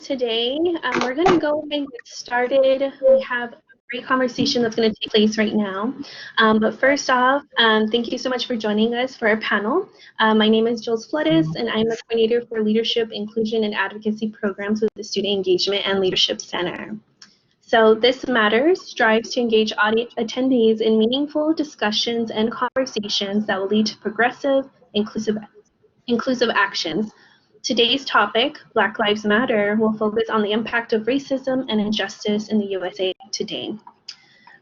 Today. We're going to go and get started. We have a great conversation that's going to take place right now. But first off, thank you so much for joining us for our panel. My name is Jules Flores, and I'm the coordinator for Leadership, Inclusion, and Advocacy Programs with the Student Engagement and Leadership Center. So This Matters strives to engage attendees in meaningful discussions and conversations that will lead to progressive, inclusive actions. Today's topic, Black Lives Matter, will focus on the impact of racism and injustice in the USA today.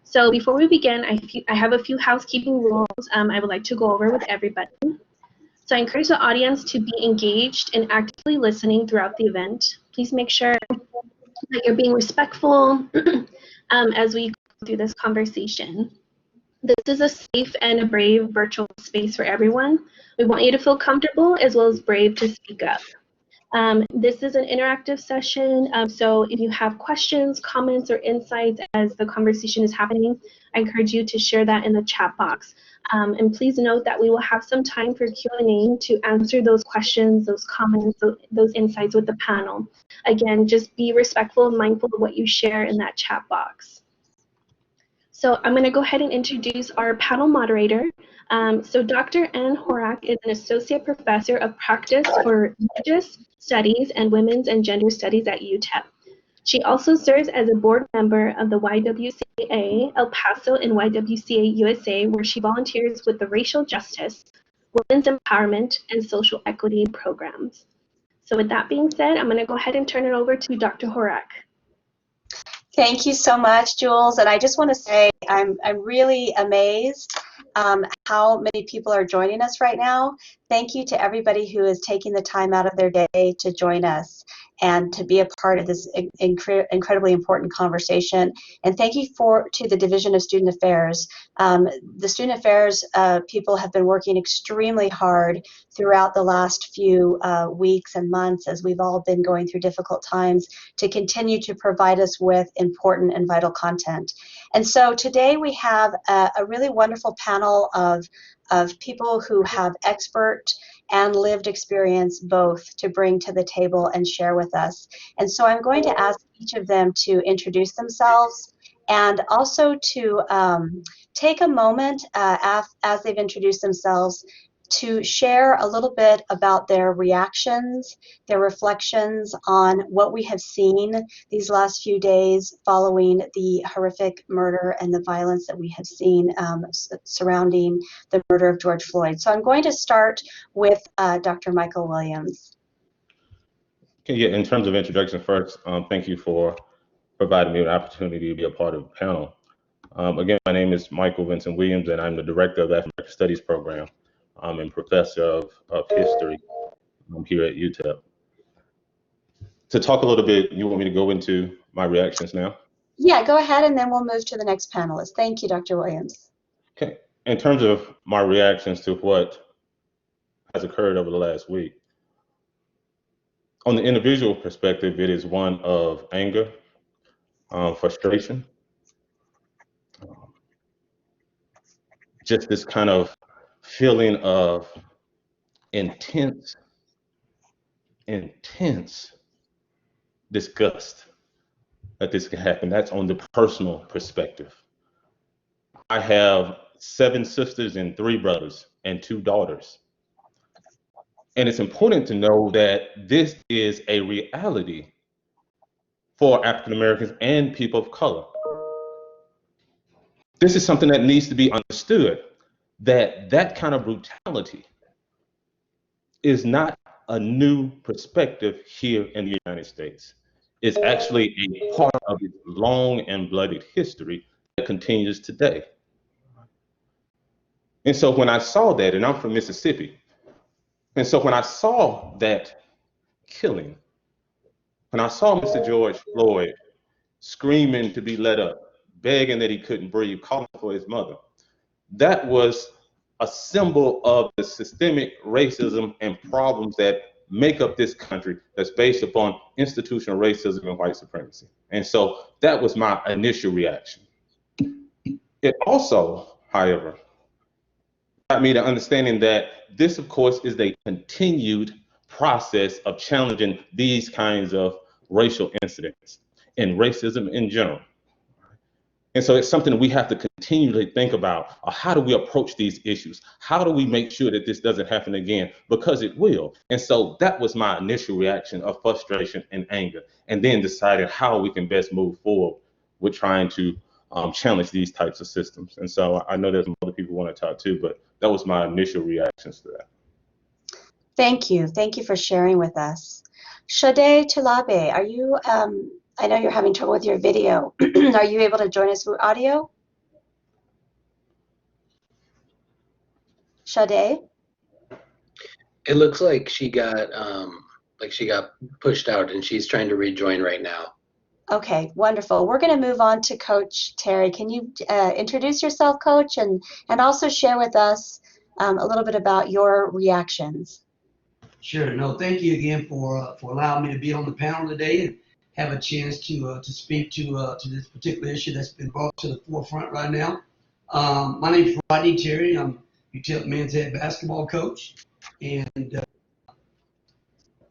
So before we begin, I have a few housekeeping rules I would like to go over with everybody. So I encourage the audience to be engaged and actively listening throughout the event. Please make sure that you're being respectful as we go through this conversation. This is a safe and a brave virtual space for everyone. We want you to feel comfortable as well as brave to speak up. This is an interactive session, so if you have questions, comments, or insights as the conversation is happening, I encourage you to share that in the chat box. And please note that we will have some time for Q&A to answer those questions, those comments, those insights with the panel. Again, just be respectful and mindful of what you share in that chat box. So I'm going to go ahead and introduce our panel moderator. So Dr. Ann Horak is an associate professor of practice for religious studies and women's and gender studies at UTEP. She also serves as a board member of the YWCA El Paso and YWCA USA, where she volunteers with the racial justice, women's empowerment, and social equity programs. So with that being said, I'm going to go ahead and turn it over to Dr. Horak. Thank you so much, Jules. And I just want to say I'm really amazed how many people are joining us right now. Thank you to everybody who is taking the time out of their day to join us and to be a part of this incredibly important conversation. And thank you to the Division of Student Affairs. The Student Affairs people have been working extremely hard throughout the last few weeks and months as we've all been going through difficult times to continue to provide us with important and vital content. And so today we have a really wonderful panel of people who have expert and lived experience both to bring to the table and share with us. And so I'm going to ask each of them to introduce themselves and also to take a moment as they've introduced themselves to share a little bit about their reactions, their reflections on what we have seen these last few days following the horrific murder and the violence that we have seen surrounding the murder of George Floyd. So I'm going to start with Dr. Michael Williams. Okay, yeah, in terms of introduction first, thank you for providing me an opportunity to be a part of the panel. Again, my name is Michael Vincent Williams, and I'm the director of the African American Studies program. I'm a professor of history here at UTEP. To talk a little bit, you want me to go into my reactions now? Yeah, go ahead, and then we'll move to the next panelist. Thank you, Dr. Williams. Okay, in terms of my reactions to what has occurred over the last week, on the individual perspective, it is one of anger, frustration, just this kind of feeling of intense disgust that this can happen. That's on the personal perspective. I have 7 sisters and 3 brothers and 2 daughters. And it's important to know that this is a reality for African Americans and people of color. This is something that needs to be understood, that kind of brutality is not a new perspective here in the United States. It's actually a part of its long and bloodied history that continues today. And so when I saw that, and I'm from Mississippi, and so when I saw that killing, when I saw Mr. George Floyd screaming to be let up, begging that he couldn't breathe, calling for his mother, that was a symbol of the systemic racism and problems that make up this country that's based upon institutional racism and white supremacy. And so that was my initial reaction. It also, however, got me to understanding that this, of course, is a continued process of challenging these kinds of racial incidents and racism in general. And so it's something we have to continually think about. How do we approach these issues? How do we make sure that this doesn't happen again? Because it will. And so that was my initial reaction of frustration and anger, and then decided how we can best move forward with trying to challenge these types of systems. And so I know there's some other people want to talk too, but that was my initial reactions to that. Thank you. Thank you for sharing with us. Sade Talabi, are you, I know you're having trouble with your video. Are you able to join us through audio? Sade? It looks like she got pushed out, and she's trying to rejoin right now. Okay, wonderful. We're going to move on to Coach Terry. Can you introduce yourself, Coach, and also share with us a little bit about your reactions? Sure. No, thank you again for allowing me to be on the panel today and have a chance to speak to this particular issue that's been brought to the forefront right now. My name is Rodney Terry. I'm UTEP men's head basketball coach, and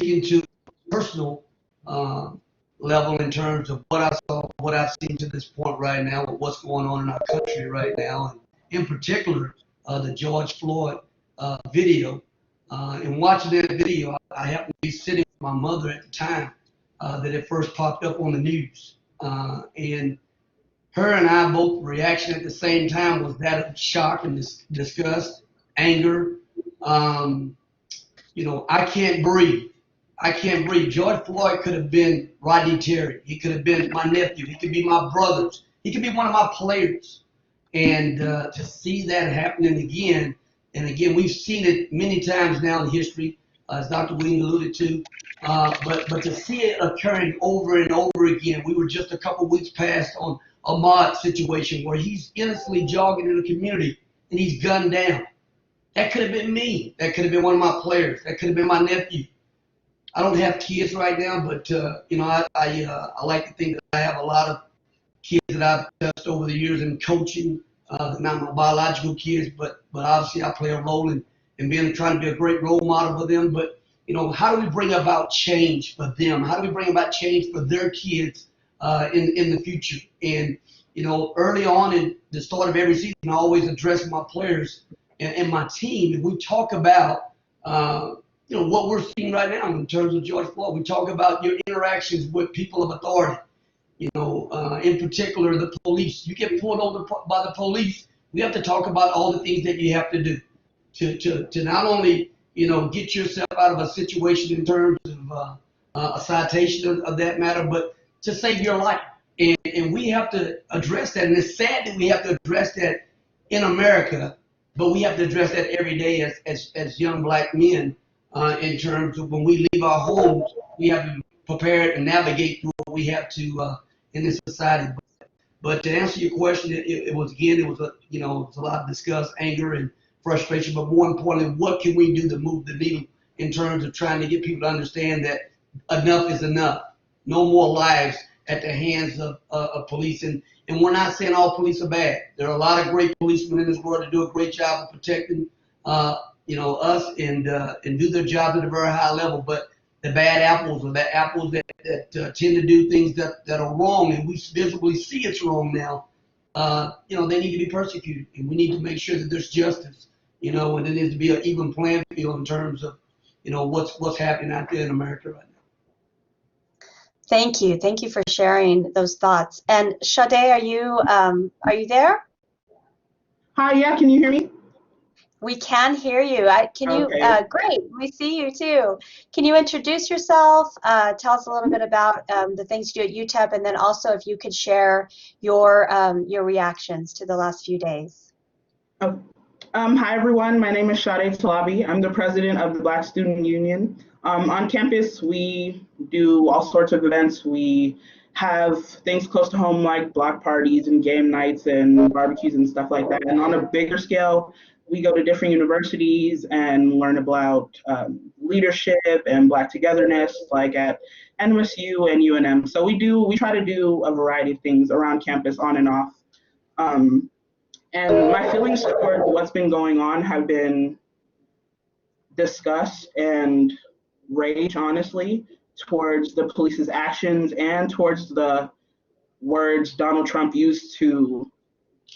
into personal level in terms of what I saw, what I've seen to this point right now, with what's going on in our country right now, and in particular the George Floyd video. And watching that video, I happened to be sitting with my mother at the time that it first popped up on the news. And her and I both reaction at the same time was that of shock and disgust, anger. You know, I can't breathe. I can't breathe. George Floyd could have been Rodney Terry. He could have been my nephew. He could be my brothers. He could be one of my players. And to see that happening again, and again, we've seen it many times now in history, as Dr. Williams alluded to, but to see it occurring over and over again. We were just a couple weeks past on a Ahmaud situation where he's innocently jogging in the community and he's gunned down. That could have been me. That could have been one of my players. That could have been my nephew. I don't have kids right now, but you know, I like to think that I have a lot of kids that I've touched over the years in coaching. Not my biological kids, but obviously I play a role in trying to be a great role model for them. But you know, how do we bring about change for them? How do we bring about change for their kids in the future? And you know, early on in the start of every season, I always address my players and my team, and we talk about you know, what we're seeing right now in terms of George Floyd. We talk about your interactions with people of authority. You know, in particular, the police. You get pulled over by the police. We have to talk about all the things that you have to do to not only, you know, get yourself out of a situation in terms of a citation of that matter, but to save your life. And we have to address that. And it's sad that we have to address that in America, but we have to address that every day as young black men in terms of when we leave our homes, we have to be prepared and navigate through what we have to in this society. But to answer your question, it was you know, it was a lot of disgust, anger, and frustration. But more importantly, what can we do to move the needle in terms of trying to get people to understand that enough is enough? No more lives at the hands of police. And we're not saying all police are bad. There are a lot of great policemen in this world that do a great job of protecting you know, us and do their job at a very high level. But the bad apples, or the apples that tend to do things that are wrong, and we visibly see it's wrong now, you know, they need to be persecuted, and we need to make sure that there's justice, you know, and there needs to be an even playing field in terms of, you know, what's happening out there in America right now. Thank you. Thank you for sharing those thoughts. And Sade, are you there? Hi, yeah, can you hear me? We can hear you. Can you? Okay. Great. We see you too. Can you introduce yourself? Tell us a little bit about the things you do at UTEP, and then also if you could share your reactions to the last few days. Oh, hi, everyone. My name is Sade Talabi. I'm the president of the Black Student Union. On campus, we do all sorts of events. We have things close to home like block parties and game nights and barbecues and stuff like that. And on a bigger scale, we go to different universities and learn about leadership and Black togetherness, like at NMSU and UNM. So we try to do a variety of things around campus, on and off. And my feelings toward what's been going on have been disgust and rage, honestly. towards the police's actions and towards the words Donald Trump used to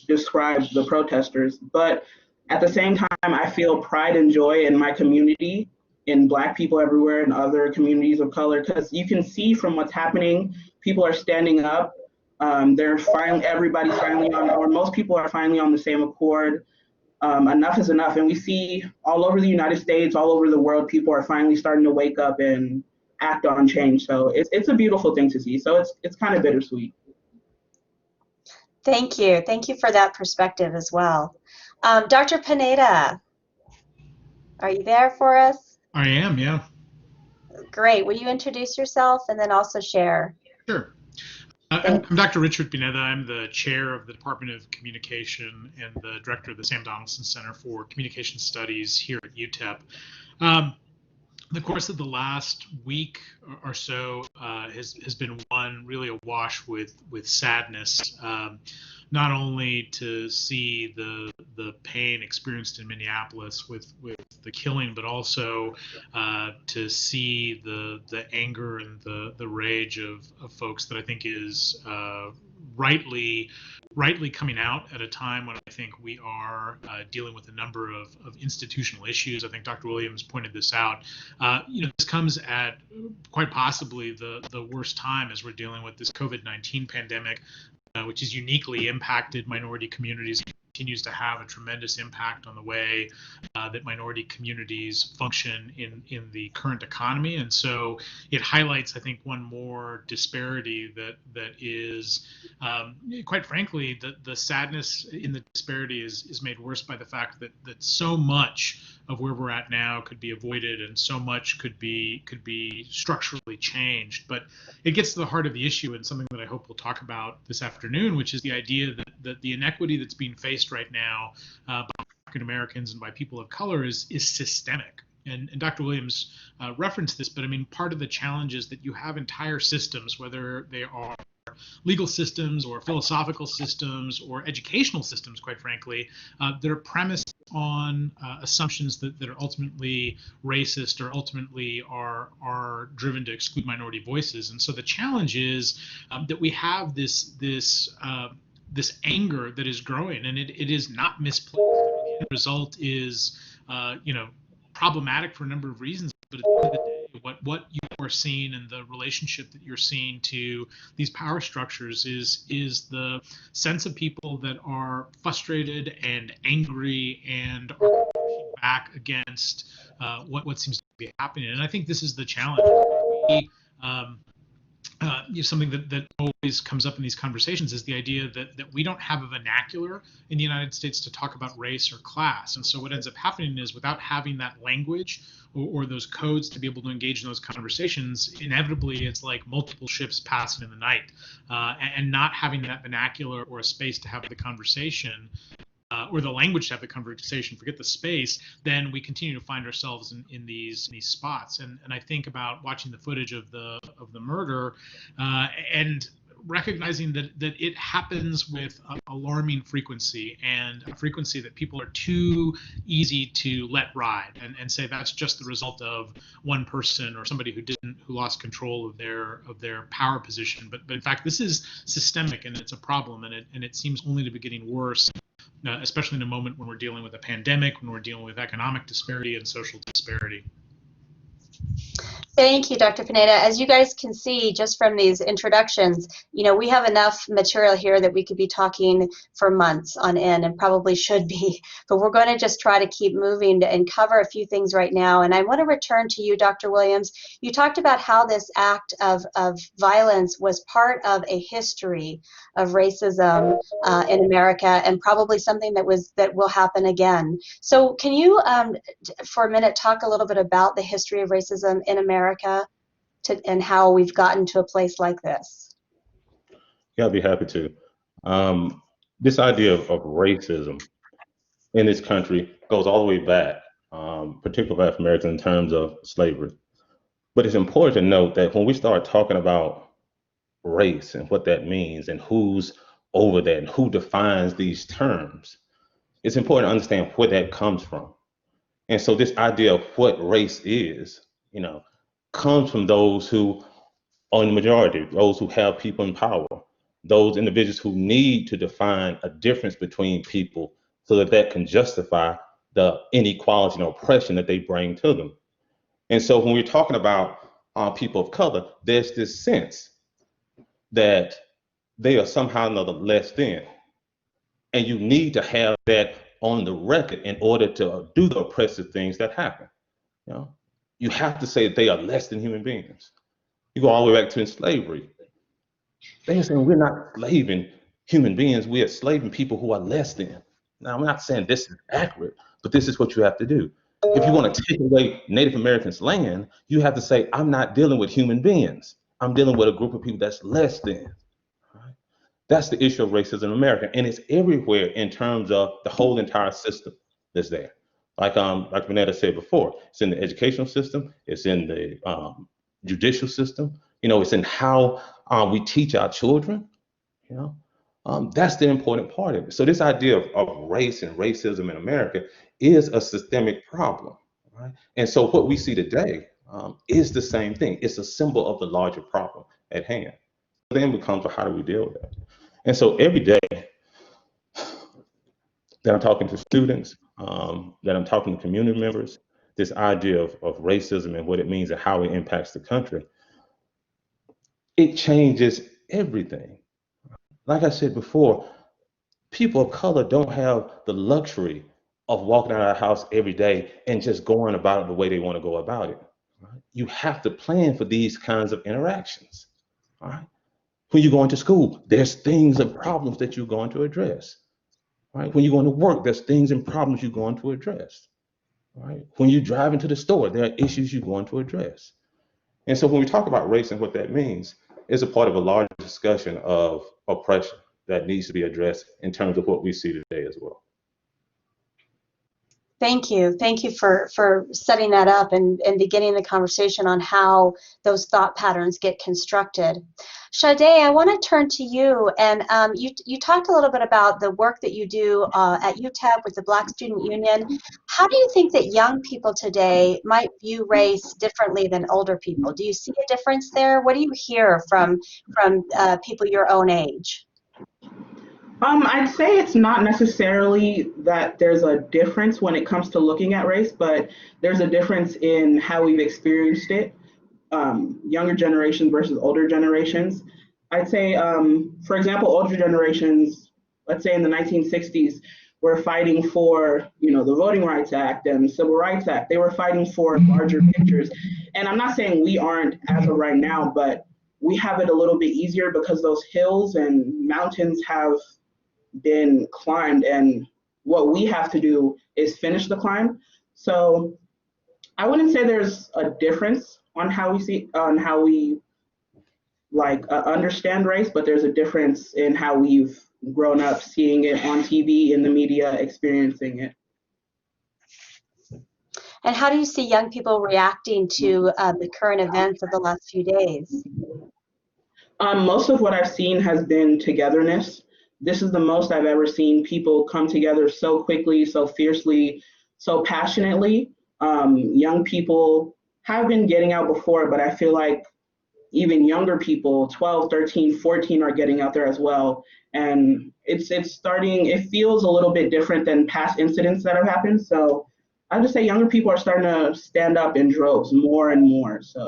describe the protesters. But at the same time, I feel pride and joy in my community, in Black people everywhere and other communities of color, because you can see from what's happening, people are standing up. Everybody's finally on, or most people are finally on the same accord. Enough is enough. And we see all over the United States, all over the world, people are finally starting to wake up and act on change. So it's a beautiful thing to see. So it's kind of bittersweet. Thank you. Thank you for that perspective as well. Dr. Pineda, are you there for us? I am, yeah. Great. Will you introduce yourself and then also share? Sure. I'm Dr. Richard Pineda. I'm the chair of the Department of Communication and the director of the Sam Donaldson Center for Communication Studies here at UTEP. The course of the last week or so has been one really awash with sadness, not only to see the pain experienced in Minneapolis with the killing, but also to see the anger and the rage of folks that I think is rightly coming out at a time when I think we are dealing with a number of institutional issues. I think Dr. Williams pointed this out. This comes at quite possibly the worst time as we're dealing with this COVID-19 pandemic, which has uniquely impacted minority communities, continues to have a tremendous impact on the way that minority communities function in the current economy. And so it highlights, I think, one more disparity that is, quite frankly, the sadness in the disparity is made worse by the fact that so much of where we're at now could be avoided and so much could be structurally changed. But it gets to the heart of the issue, and something that I hope we'll talk about this afternoon, which is the idea that the inequity that's being faced right now by African Americans and by people of color is systemic. And Dr. Williams referenced this, but I mean, part of the challenge is that you have entire systems, whether they are legal systems or philosophical systems or educational systems, quite frankly, that are premised on assumptions that are ultimately racist or ultimately are driven to exclude minority voices. And so the challenge is that we have this anger that is growing, and it is not misplaced. The end result is problematic for a number of reasons, but at the end of the day, what you are seeing and the relationship that you're seeing to these power structures is the sense of people that are frustrated and angry and are pushing back against what seems to be happening. And I think this is the challenge. Something that always comes up in these conversations is the idea that we don't have a vernacular in the United States to talk about race or class. And so what ends up happening is, without having that language or those codes to be able to engage in those conversations, inevitably it's like multiple ships passing in the night, and not having that vernacular or a space to have the conversation, or the language to have the conversation, forget the space, then we continue to find ourselves in these spots. And I think about watching the footage of the murder and recognizing that it happens with alarming frequency, and a frequency that people are too easy to let ride and say that's just the result of one person or somebody who lost control of their power position. But in fact, this is systemic, and it's a problem, and it seems only to be getting worse. Especially in a moment when we're dealing with a pandemic, when we're dealing with economic disparity and social disparity. Thank you, Dr. Pineda. As you guys can see just from these introductions, we have enough material here that we could be talking for months on end, and probably should be, but we're going to just try to keep moving and cover a few things right now. And I want to return to you, Dr. Williams. You talked about how this act of violence was part of a history of racism in America, and probably something that will happen again. So can you, for a minute, talk a little bit about the history of racism in America and how we've gotten to a place like this? Yeah, I'd be happy to. This idea of racism in this country goes all the way back, particularly for African Americans, in terms of slavery. But it's important to note that when we start talking about race and what that means and who's over that and who defines these terms, it's important to understand where that comes from. And so this idea of what race is, comes from those who are in the majority, those who have people in power, those individuals who need to define a difference between people so that that can justify the inequality and oppression that they bring to them. And so when we're talking about people of color, there's this sense that they are somehow or another less than. And you need to have that on the record in order to do the oppressive things that happen. You know, you have to say that they are less than human beings. You go all the way back to slavery. They are saying we're not enslaving human beings, we are enslaving people who are less than. Now, I'm not saying this is accurate, but this is what you have to do. If you want to take away Native Americans' land, you have to say, I'm not dealing with human beings. I'm dealing with a group of people that's less than. Right? That's the issue of racism in America, and it's everywhere in terms of the whole entire system that's there. Like Pineda said before, it's in the educational system, it's in the judicial system, you know, it's in how we teach our children, you know. That's the important part of it. So this idea of race and racism in America is a systemic problem, right? And so what we see today is the same thing. It's a symbol of the larger problem at hand. Then becomes, well, how do we deal with that? And so every day that I'm talking to students, that I'm talking to community members, this idea of racism and what it means and how it impacts the country, it changes everything. Like I said before, people of color don't have the luxury of walking out of the house every day and just going about it the way they want to go about it. Right? You have to plan for these kinds of interactions. All right? When you go into school, there's things and problems that you're going to address. Right? When you go into work, there's things and problems you're going to address. Right? When you drive into the store, there are issues you're going to address. And so when we talk about race and what that means, it's a part of a larger discussion of oppression that needs to be addressed in terms of what we see today as well. Thank you. Thank you for setting that up and beginning the conversation on how those thought patterns get constructed. Sade, I want to turn to you, and you talked a little bit about the work that you do at UTEP with the Black Student Union. How do you think that young people today might view race differently than older people? Do you see a difference there? What do you hear from people your own age? I'd say it's not necessarily that there's a difference when it comes to looking at race, but there's a difference in how we've experienced it, younger generations versus older generations. I'd say, for example, older generations, let's say in the 1960s, were fighting for, the Voting Rights Act and Civil Rights Act. They were fighting for larger pictures. And I'm not saying we aren't as of right now, but we have it a little bit easier because those hills and mountains have been climbed, and what we have to do is finish the climb. So I wouldn't say there's a difference on how we understand race, but there's a difference in how we've grown up seeing it on TV, in the media, experiencing it. And how do you see young people reacting to the current events of the last few days? Most of what I've seen has been togetherness. This is the most I've ever seen people come together so quickly, so fiercely, so passionately. Young people have been getting out before, but I feel like even younger people, 12, 13, 14, are getting out there as well. And it feels a little bit different than past incidents that have happened. So I would just say younger people are starting to stand up in droves more and more. So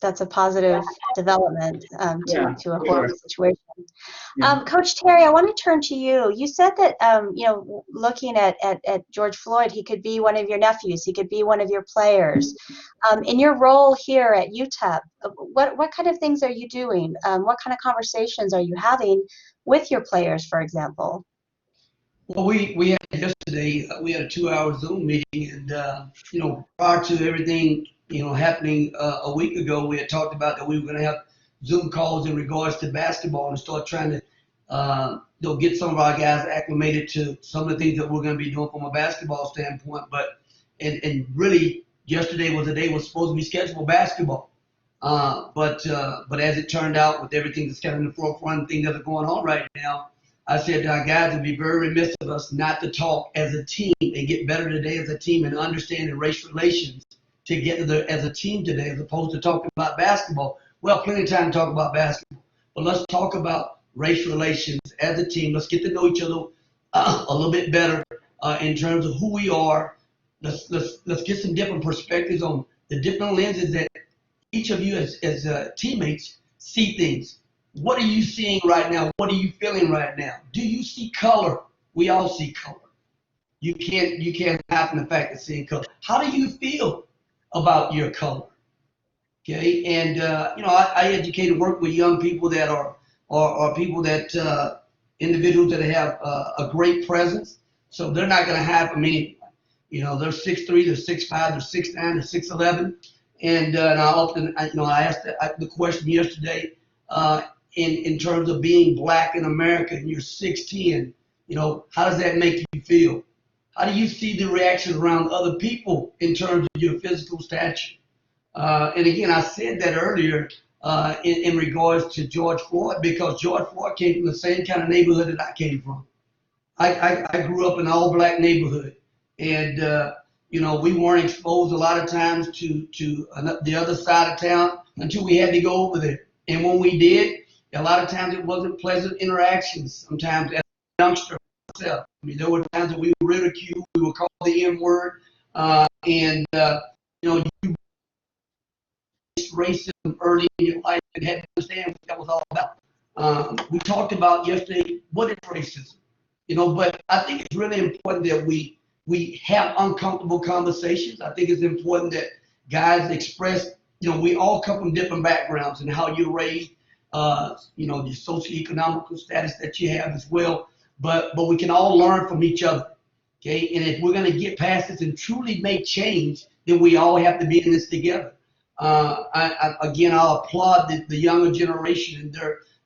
that's a positive development to a horrible situation. Yeah. Coach Terry, I want to turn to you. You said that, looking at George Floyd, he could be one of your nephews, he could be one of your players. In your role here at UTEP, what kind of things are you doing? What kind of conversations are you having with your players, for example? Well, we had yesterday, we had a 2-hour Zoom meeting, and, prior to everything, happening a week ago, we had talked about that we were going to have Zoom calls in regards to basketball and start trying to get some of our guys acclimated to some of the things that we're going to be doing from a basketball standpoint. But and really, yesterday was a day was supposed to be scheduled for basketball. But as it turned out, with everything that's kind of in the forefront, things that are going on right now, I said to our guys, it'd be very remiss of us not to talk as a team and get better today as a team and understanding race relations to get as a team today, as opposed to talking about basketball. Well, plenty of time to talk about basketball, but let's talk about race relations as a team. Let's get to know each other a little bit better in terms of who we are. Let's get some different perspectives on the different lenses that each of you as teammates see things. What are you seeing right now? What are you feeling right now? Do you see color? We all see color. You can't hide from the fact of seeing color. How do you feel about your color? Okay, and I educate and work with young people that are people that individuals that have a great presence. So they're not going to hide from anyone. They're 6'3", they're 6'5", they're 6'9", they're 6'11", and I often I asked the question yesterday in terms of being black in America, and you're 6'10". How does that make you feel? How do you see the reactions around other people in terms of your physical stature? And again, I said that earlier in regards to George Floyd, because George Floyd came from the same kind of neighborhood that I came from. I grew up in an all-black neighborhood, and we weren't exposed a lot of times to the other side of town until we had to go over there. And when we did, a lot of times it wasn't pleasant interactions. Sometimes as a youngster myself, there were times that we were ridiculed, we were called the N-word, and you racism early in your life and had to understand what that was all about. We talked about yesterday, what is racism? But I think it's really important that we have uncomfortable conversations. I think it's important that guys express, we all come from different backgrounds and how you're raised, the socioeconomical status that you have as well. But we can all learn from each other. Okay, and if we're going to get past this and truly make change, then we all have to be in this together. I'll applaud the younger generation and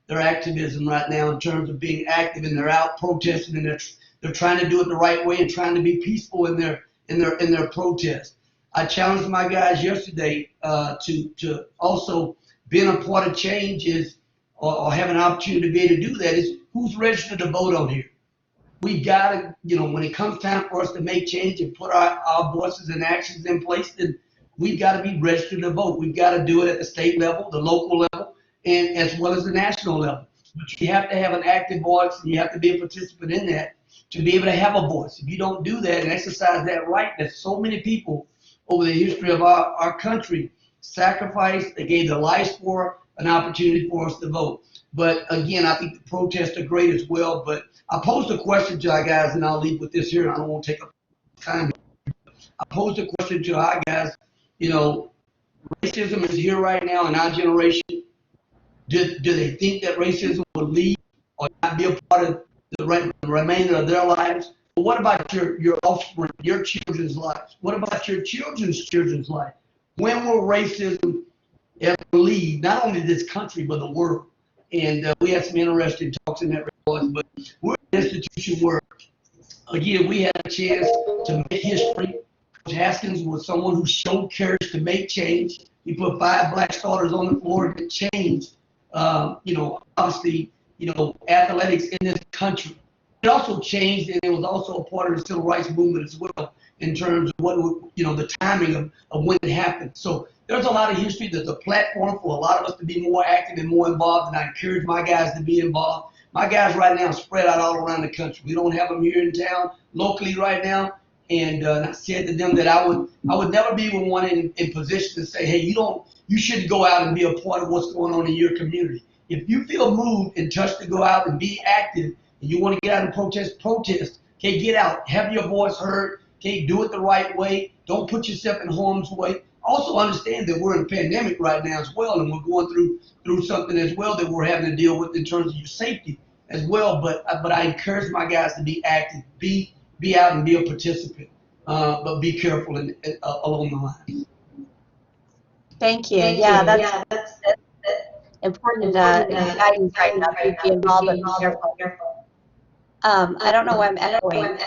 their activism right now in terms of being active, and they're out protesting, and they're trying to do it the right way and trying to be peaceful in their protest. I challenged my guys yesterday to also being a part of change or have an opportunity to be able to do that is who's registered to vote on here. We got to, when it comes time for us to make change and put our voices and actions in place, then we've got to be registered to vote. We've got to do it at the state level, the local level, and as well as the national level. But you have to have an active voice, and you have to be a participant in that to be able to have a voice. If you don't do that and exercise that right, that so many people over the history of our country sacrificed, they gave their lives for an opportunity for us to vote. But again, I think the protests are great as well. But I posed a question to our guys, and I'll leave with this here. I don't want to take up time. I posed a question to our guys. Racism is here right now in our generation. Do they think that racism will leave or not be a part of the remainder of their lives? But what about your offspring, your children's lives? What about your children's life? When will racism ever leave, not only this country, but the world? And we had some interesting talks in that regard, but we're an institution where, again, we had a chance to make history. Coach Haskins was someone who showed courage to make change. He put 5 black starters on the floor and changed, obviously, athletics in this country. It also changed, and it was also a part of the civil rights movement as well in terms of what, the timing of when it happened. So there's a lot of history. There's a platform for a lot of us to be more active and more involved, and I encourage my guys to be involved. My guys right now are spread out all around the country. We don't have them here in town locally right now. And I said to them that I would never be one in position to say, hey, you shouldn't go out and be a part of what's going on in your community. If you feel moved and touched to go out and be active, and you want to get out and protest. Okay, get out. Have your voice heard. Okay, do it the right way. Don't put yourself in harm's way. Also understand that we're in a pandemic right now as well, and we're going through something as well that we're having to deal with in terms of your safety as well. But I encourage my guys to be active, be out and be a participant, but be careful along the lines. Thank you. That's important guidance right now. Be involved, but be careful. I don't know why I'm echoing.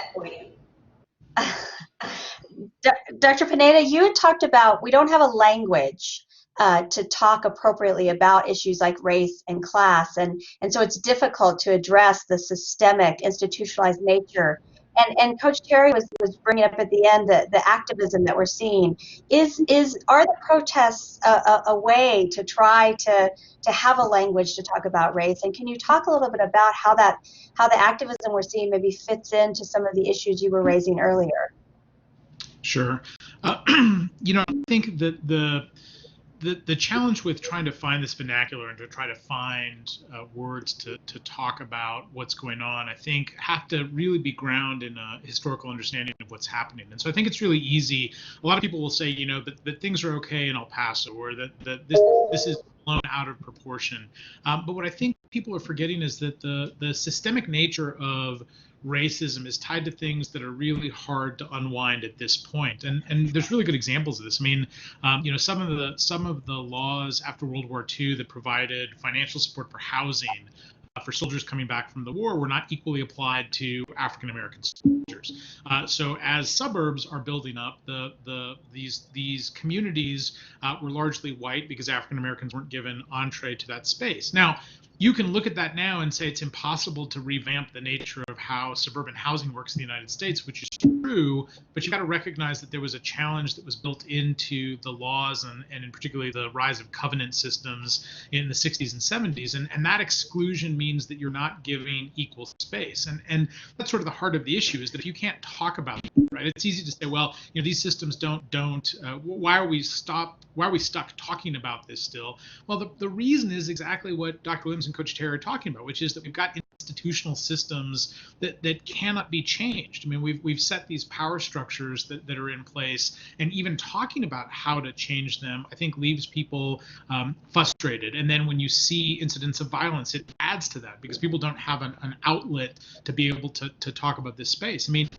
Dr. Pineda, you had talked about we don't have a language to talk appropriately about issues like race and class, and so it's difficult to address the systemic, institutionalized nature And Coach Terry was bringing up at the end the activism that we're seeing. Are the protests a way to try to have a language to talk about race? And can you talk a little bit about how the activism we're seeing maybe fits into some of the issues you were raising earlier? Sure. I think that the challenge with trying to find this vernacular and to try to find words to talk about what's going on, I think have to really be grounded in a historical understanding of what's happening. And so I think it's really easy. A lot of people will say, that things are okay in El Paso, or that this is blown out of proportion. But what I think people are forgetting is that the systemic nature of racism is tied to things that are really hard to unwind at this point. And there's really good examples of this. I mean, some of the laws after World War II that provided financial support for housing for soldiers coming back from the war were not equally applied to African American soldiers. So as suburbs are building up, these communities were largely white because African Americans weren't given entree to that space. Now, you can look at that now and say it's impossible to revamp the nature of how suburban housing works in the United States, which is true, but you've got to recognize that there was a challenge that was built into the laws and in particularly the rise of covenant systems in the 60s and 70s. And that exclusion means that you're not giving equal space. And that's sort of the heart of the issue, is that if you can't talk about it, right? It's easy to say, well, these systems don't why are we stuck talking about this still? Well, the reason is exactly what Dr. Williams and Coach Terry are talking about, which is that we've got institutional systems that cannot be changed. I mean, we've set these power structures that are in place, and even talking about how to change them, I think, leaves people frustrated. And then when you see incidents of violence, it adds to that because people don't have an outlet to be able to talk about this space. I mean,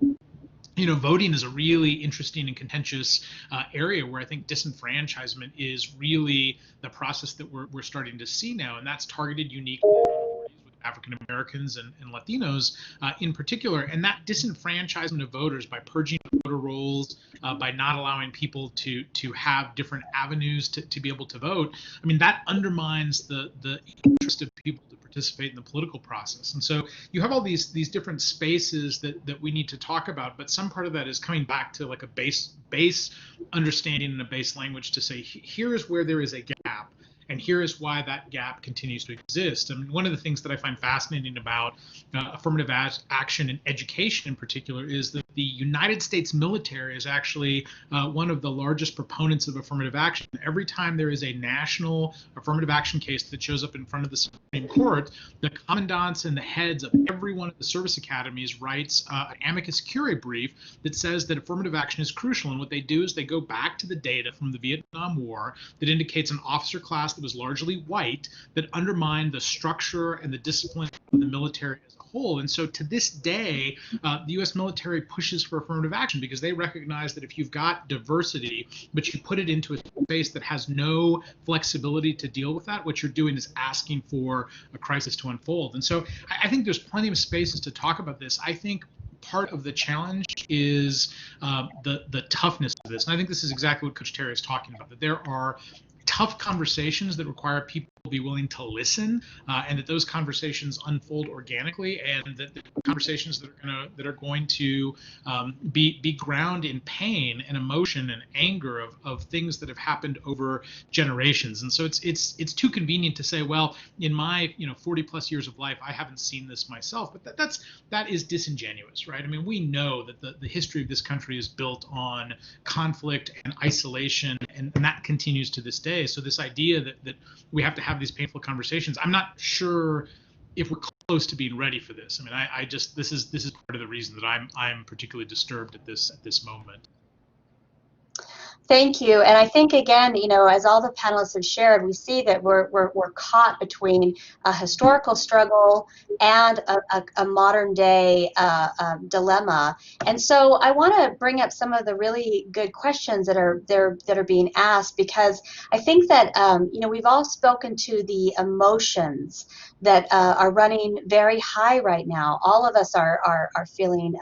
voting is a really interesting and contentious area where I think disenfranchisement is really the process that we're starting to see now, and that's targeted uniquely with African Americans and Latinos in particular. And that disenfranchisement of voters by purging voter rolls, by not allowing people to have different avenues to be able to vote, I mean, that undermines the interest of people to participate in the political process. And so you have all these different spaces that we need to talk about, but some part of that is coming back to like a base understanding and a base language to say, here is where there is a gap, and here is why that gap continues to exist. I mean, one of the things that I find fascinating about affirmative action in education in particular is that the United States military is actually one of the largest proponents of affirmative action. Every time there is a national affirmative action case that shows up in front of the Supreme Court, the commandants and the heads of every one of the service academies writes an amicus curiae brief that says that affirmative action is crucial. And what they do is they go back to the data from the Vietnam War that indicates an officer class that was largely white that undermined the structure and the discipline of the military as a whole. And so to this day, the U.S. military pushes for affirmative action because they recognize that if you've got diversity, but you put it into a space that has no flexibility to deal with that, what you're doing is asking for a crisis to unfold. And so I think there's plenty of spaces to talk about this. I think part of the challenge is the toughness of this. And I think this is exactly what Coach Terry is talking about, that there are tough conversations that require people to be willing to listen, and that those conversations unfold organically, and that the conversations that are going to be ground in pain and emotion and anger of things that have happened over generations. And so it's too convenient to say, well, in my 40 plus years of life, I haven't seen this myself, but that is disingenuous, right? I mean, we know that the history of this country is built on conflict and isolation, and that continues to this day. So this idea that we have to have these painful conversations, I'm not sure if we're close to being ready for this. I mean, I just this is part of the reason that I'm particularly disturbed at this moment. Thank you. And I think, again, as all the panelists have shared, we see that we're caught between a historical struggle and a modern day dilemma. And so I want to bring up some of the really good questions that are being asked, because I think that we've all spoken to the emotions that are running very high right now. All of us are feeling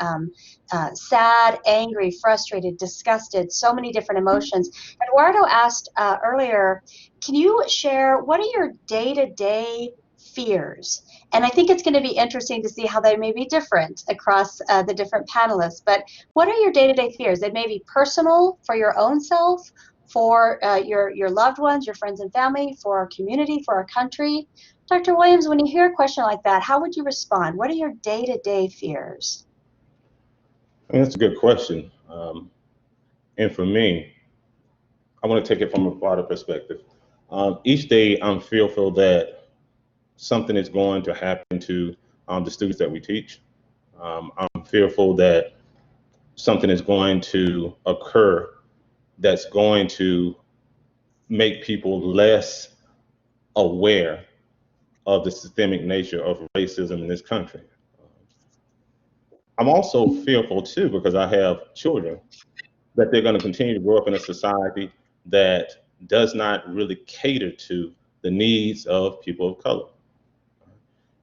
sad, angry, frustrated, disgusted, so many different emotions. Eduardo asked earlier, can you share what are your day-to-day fears. And I think it's going to be interesting to see how they may be different across the different panelists. But what are your day-to-day fears? They may be personal for your own self, for your loved ones, your friends and family, for our community, for our country. Dr. Williams, when you hear a question like that, how would you respond? What are your day-to-day fears? I mean, that's a good question. And for me, I want to take it from a broader perspective. Each day, I'm fearful that something is going to happen to the students that we teach. I'm fearful that something is going to occur that's going to make people less aware of the systemic nature of racism in this country. I'm also fearful too, because I have children, that they're going to continue to grow up in a society that does not really cater to the needs of people of color.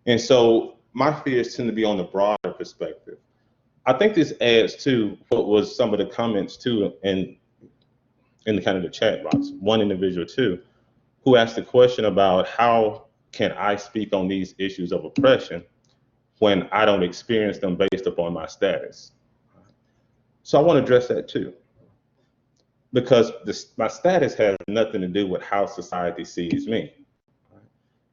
And so my fears tend to be on the broader perspective. I think this adds to what was some of the comments too in the kind of the chat box. One individual too, who asked the question about how can I speak on these issues of oppression when I don't experience them based upon my status. So I want to address that too, because my status has nothing to do with how society sees me.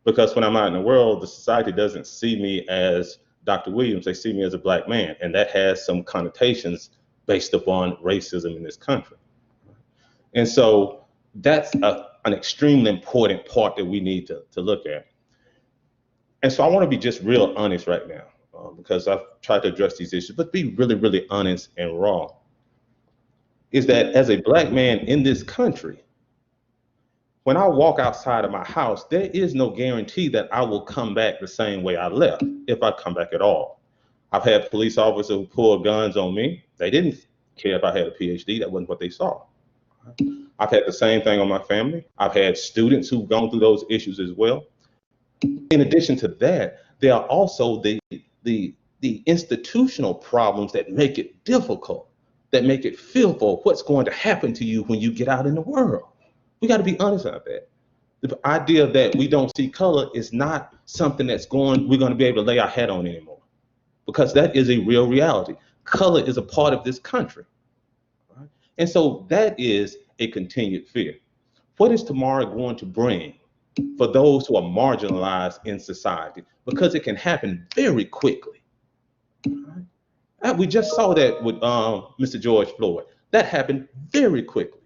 Because when I'm out in the world, the society doesn't see me as Dr. Williams, they see me as a Black man, and that has some connotations based upon racism in this country. And so that's an extremely important part that we need to look at. And so I want to be just real honest right now, because I've tried to address these issues, but be really, really honest and raw, is that as a Black man in this country, when I walk outside of my house, there is no guarantee that I will come back the same way I left, if I come back at all. I've had police officers who pulled guns on me. They didn't care if I had a PhD. That wasn't what they saw. I've had the same thing on my family. I've had students who've gone through those issues as well. In addition to that, there are also the institutional problems that make it difficult, that make it fearful what's going to happen to you when you get out in the world. We got to be honest about that. The idea that we don't see color is not something we're going to be able to lay our hat on anymore, because that is a real reality. Color is a part of this country. Right? And so that is a continued fear. What is tomorrow going to bring for those who are marginalized in society? Because it can happen very quickly. Right? We just saw that with Mr. George Floyd. That happened very quickly.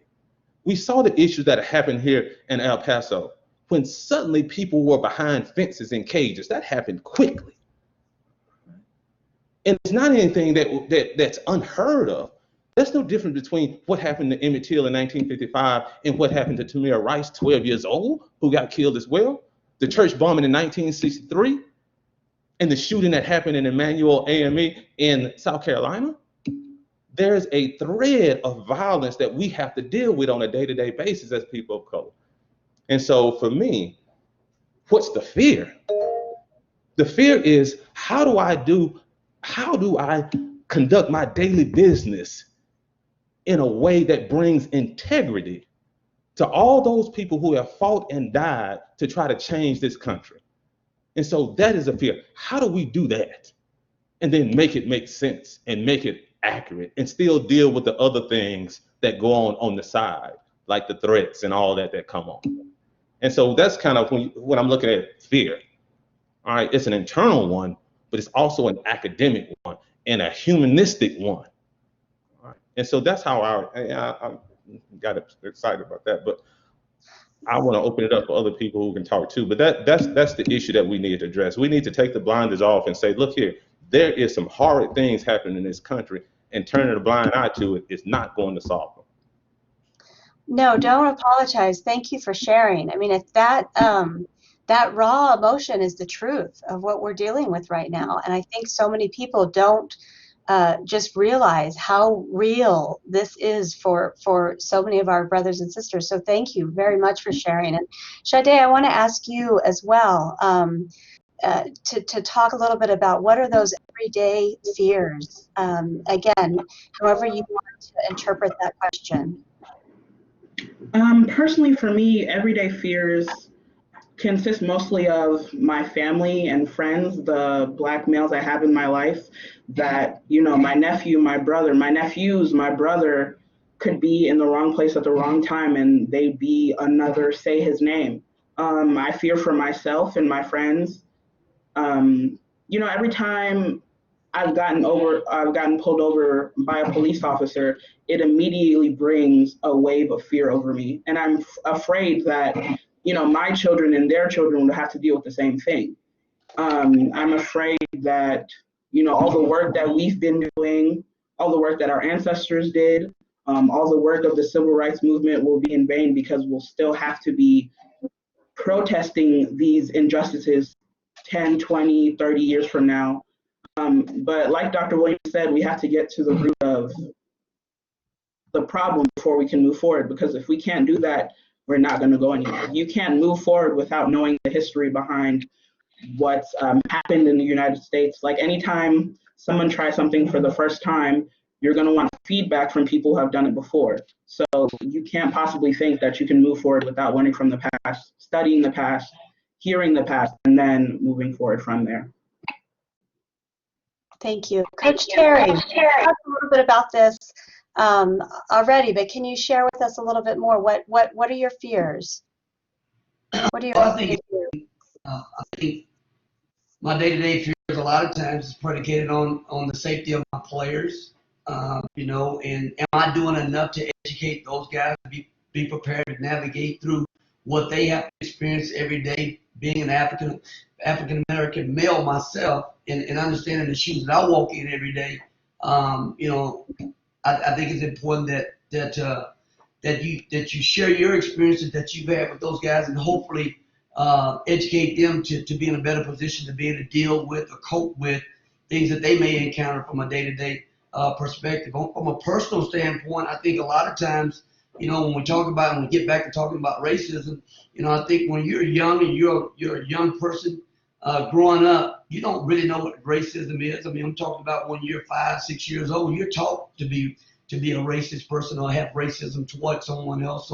We saw the issues that happened here in El Paso when suddenly people were behind fences and cages. That happened quickly. And it's not anything that's unheard of. There's no difference between what happened to Emmett Till in 1955 and what happened to Tamir Rice, 12 years old, who got killed as well. The church bombing in 1963 and the shooting that happened in Emmanuel AME in South Carolina. There's a thread of violence that we have to deal with on a day-to-day basis as people of color. And so for me, what's the fear? The fear is, how do I conduct my daily business in a way that brings integrity to all those people who have fought and died to try to change this country? And so that is a fear. How do we do that? And then make it make sense and make it accurate and still deal with the other things that go on the side, like the threats and all that come on. And so that's kind of when I'm looking at fear. All right, it's an internal one, but it's also an academic one and a humanistic one. All right. And so that's how I got excited about that. But I want to open it up for other people who can talk too. But that's the issue that we need to address. We need to take the blinders off and say, look here, there is some horrid things happening in this country, and turning a blind eye to it is not going to solve them. No, don't apologize. Thank you for sharing. I mean, if that raw emotion is the truth of what we're dealing with right now. And I think so many people don't just realize how real this is for so many of our brothers and sisters. So thank you very much for sharing. And Sade, I want to ask you as well to talk a little bit about what are those everyday fears? Again, however you want to interpret that question. Personally, for me, everyday fears consists mostly of my family and friends, the Black males I have in my life, that, you know, my nephew, my brother, my nephews, my brother could be in the wrong place at the wrong time and they be another say his name. I fear for myself and my friends. You know, every time I've gotten pulled over by a police officer, it immediately brings a wave of fear over me. And I'm afraid that, you know, my children and their children will have to deal with the same thing. I'm afraid that, you know, all the work that we've been doing, all the work that our ancestors did, all the work of the civil rights movement will be in vain because we'll still have to be protesting these injustices 10, 20, 30 years from now. But like Dr. Williams said, we have to get to the root of the problem before we can move forward, because if we can't do that, we're not going to go anywhere. You can't move forward without knowing the history behind what's happened in the United States. Like anytime someone tries something for the first time, you're going to want feedback from people who have done it before. So you can't possibly think that you can move forward without learning from the past, studying the past, hearing the past, and then moving forward from there. Thank you. Coach Terry, you talked a little bit about this already, but can you share with us a little bit more? What are your fears? What are your I think my day-to-day fears a lot of times is predicated on the safety of my players. You know, and am I doing enough to educate those guys to be prepared to navigate through what they have to experience every day, being an African American male myself, and understanding the shoes that I walk in every day. You know, I think it's important that you share your experiences that you've had with those guys, and hopefully educate them to be in a better position to be able to deal with or cope with things that they may encounter from a day-to-day perspective. From a personal standpoint, I think a lot of times, you know, when we get back to talking about racism, you know, I think when you're young and you're a young person growing up, you don't really know what racism is. I mean, I'm talking about when you're 5, 6 years old, you're taught to be a racist person or have racism towards someone else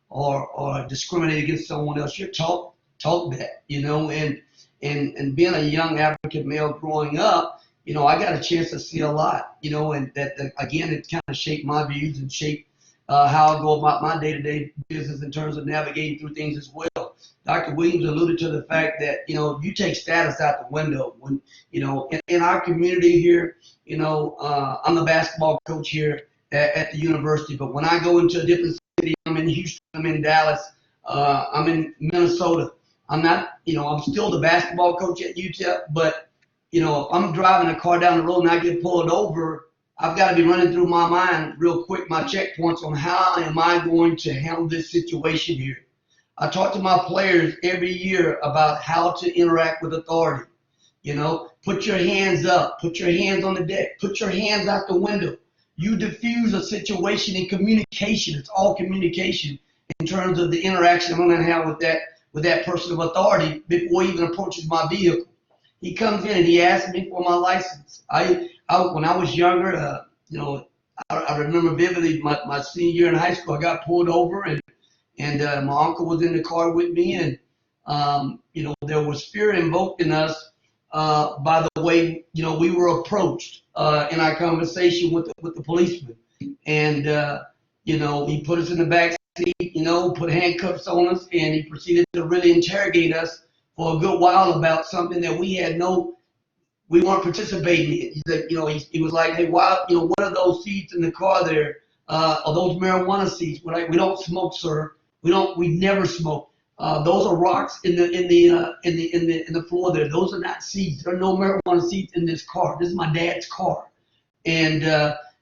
or discriminate against someone else. You're taught that, you know, and being a young African male growing up, you know, I got a chance to see a lot, you know, and that again, it kind of shaped my views and shaped how I go about my day-to-day business in terms of navigating through things as well. Dr. Williams alluded to the fact that, you know, you take status out the window when, you know, in our community here, you know, I'm the basketball coach here at the university, but when I go into a different city, I'm in Houston, I'm in Dallas, I'm in Minnesota. I'm not, you know, I'm still the basketball coach at UTEP, but, you know, if I'm driving a car down the road and I get pulled over, I've got to be running through my mind real quick my checkpoints on how am I going to handle this situation here. I talk to my players every year about how to interact with authority. You know, put your hands up, put your hands on the deck, put your hands out the window. You diffuse a situation in communication. It's all communication in terms of the interaction I'm going to have with that person of authority before he even approaches my vehicle. He comes in and he asks me for my license. When I was younger, you know, I remember vividly my senior year in high school, I got pulled over and my uncle was in the car with me, and you know, there was fear invoked in us by the way, you know, we were approached in our conversation with the policeman, and you know, he put us in the back seat, you know, put handcuffs on us, and he proceeded to really interrogate us for a good while about something that we weren't participating in. He said, you know, he was like, hey, why, you know, what are those seats in the car there? Are those marijuana seats? We're like, we don't smoke, sir. We never smoke. Those are rocks in the floor there. Those are not seats. There are no marijuana seats in this car. This is my dad's car. And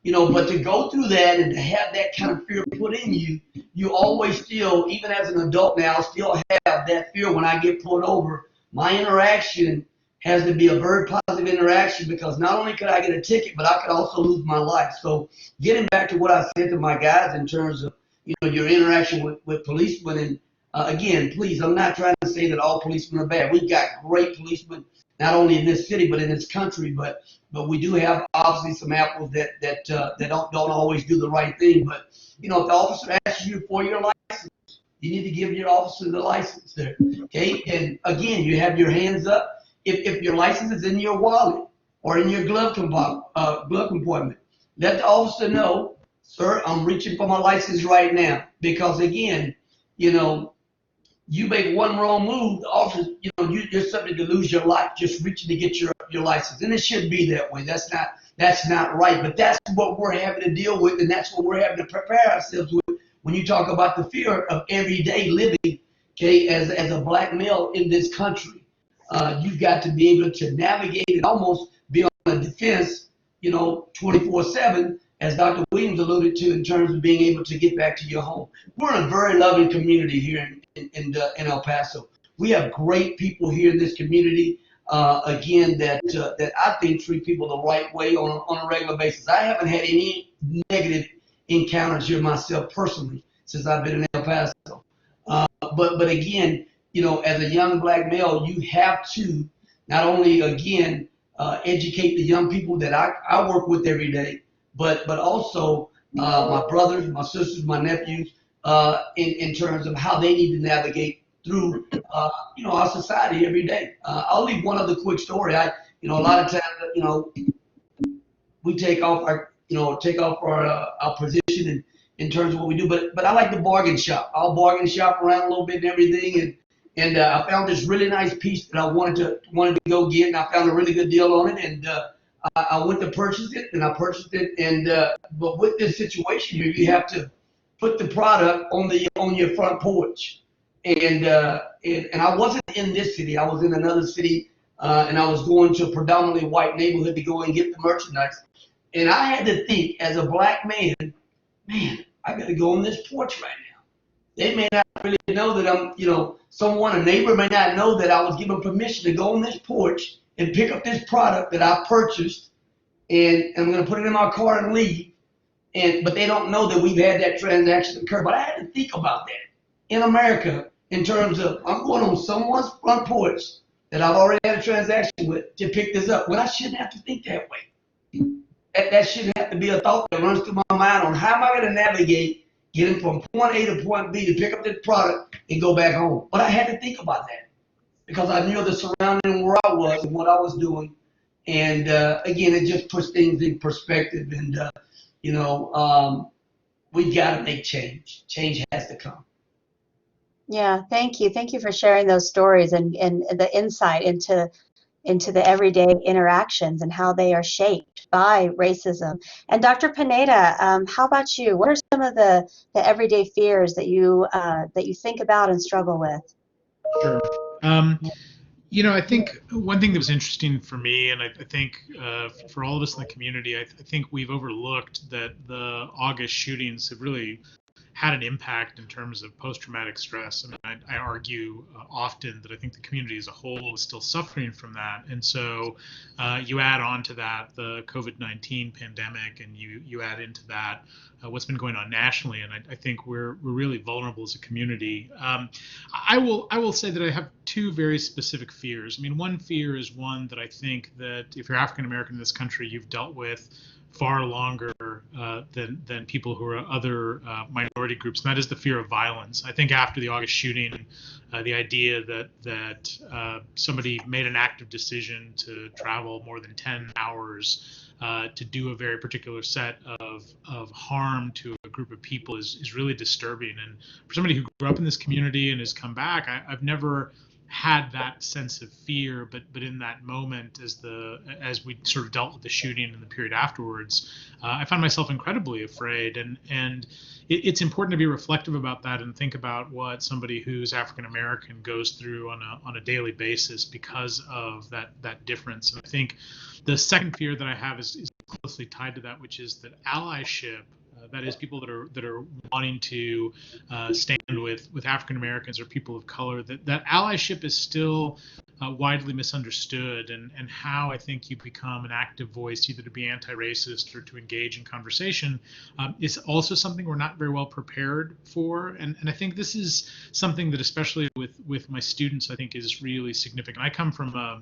you know, but to go through that and to have that kind of fear put in you, you always still, even as an adult now, still have that fear when I get pulled over. My interaction has to be a very positive interaction, because not only could I get a ticket, but I could also lose my life. So getting back to what I said to my guys in terms of, you know, your interaction with policemen, and again, please, I'm not trying to say that all policemen are bad. We've got great policemen, not only in this city, but in this country, but we do have obviously some apples that don't always do the right thing. But, you know, if the officer asks you for your license, You need to give your officer the license there. Okay, and again, you have your hands up. If your license is in your wallet or in your glove compartment, let the officer know, sir, I'm reaching for my license right now. Because again, you know, you make one wrong move, the officer, you know, you're subject to lose your life just reaching to get your license. And it shouldn't be that way. That's not right. But that's what we're having to deal with, and that's what we're having to prepare ourselves with when you talk about the fear of everyday living, okay, as a black male in this country. You've got to be able to navigate and almost be on the defense, you know, 24/7, as Dr. Williams alluded to, in terms of being able to get back to your home. We're in a very loving community here in El Paso. We have great people here in this community, again, that I think treat people the right way on a regular basis. I haven't had any negative encounters here myself personally since I've been in El Paso. But again, you know, as a young black male, you have to not only, again, educate the young people that I work with every day, but also my brothers, my sisters, my nephews, in terms of how they need to navigate through, you know, our society every day. I'll leave one other quick story. A lot of times, you know, we take off our position in terms of what we do, but I like to bargain shop. I'll bargain shop around a little bit and everything, and I found this really nice piece that I wanted to go get, and I found a really good deal on it, and I went to purchase it, and I purchased it, and but with this situation here, you have to put the product on your front porch, and I wasn't in this city. I was in another city, and I was going to a predominantly white neighborhood to go and get the merchandise, and I had to think as a black man, I got to go on this porch right now. They may not really know that I'm, you know, a neighbor may not know that I was given permission to go on this porch and pick up this product that I purchased, and I'm going to put it in my car and leave. But they don't know that we've had that transaction occur. But I had to think about that in America in terms of I'm going on someone's front porch that I've already had a transaction with to pick this up. Well, I shouldn't have to think that way. That shouldn't have to be a thought that runs through my mind on how am I going to navigate getting from point A to point B to pick up this product and go back home. But I had to think about that because I knew the surrounding where I was and what I was doing. And again, it just puts things in perspective. And, we've got to make change. Change has to come. Yeah, thank you. Thank you for sharing those stories and the insight into the everyday interactions and how they are shaped by racism. And Dr. Pineda, how about you? What are some of the everyday fears that you think about and struggle with? Sure. I think one thing that was interesting for me, and I think for all of us in the community, I think we've overlooked that the August shootings have really had an impact in terms of post-traumatic stress. I mean, I argue often that I think the community as a whole is still suffering from that. And so you add on to that the COVID-19 pandemic, and you add into that what's been going on nationally, and I think we're really vulnerable as a community. I will say that I have two very specific fears. I mean, one fear is one that I think that if you're African American in this country, you've dealt with far longer than people who are other minority groups, and that is the fear of violence. I think after the August shooting, the idea that somebody made an active decision to travel more than 10 hours to do a very particular set of harm to a group of people is really disturbing. And for somebody who grew up in this community and has come back, I've never had that sense of fear, but in that moment, as we sort of dealt with the shooting and the period afterwards, I found myself incredibly afraid. And it's important to be reflective about that and think about what somebody who's African American goes through on a daily basis because of that difference. And I think the second fear that I have is closely tied to that, which is that allyship. That is, people that are wanting to stand with African Americans or people of color. That allyship is still widely misunderstood, and how I think you become an active voice, either to be anti-racist or to engage in conversation, is also something we're not very well prepared for. And I think this is something that, especially with my students, I think is really significant. I come from a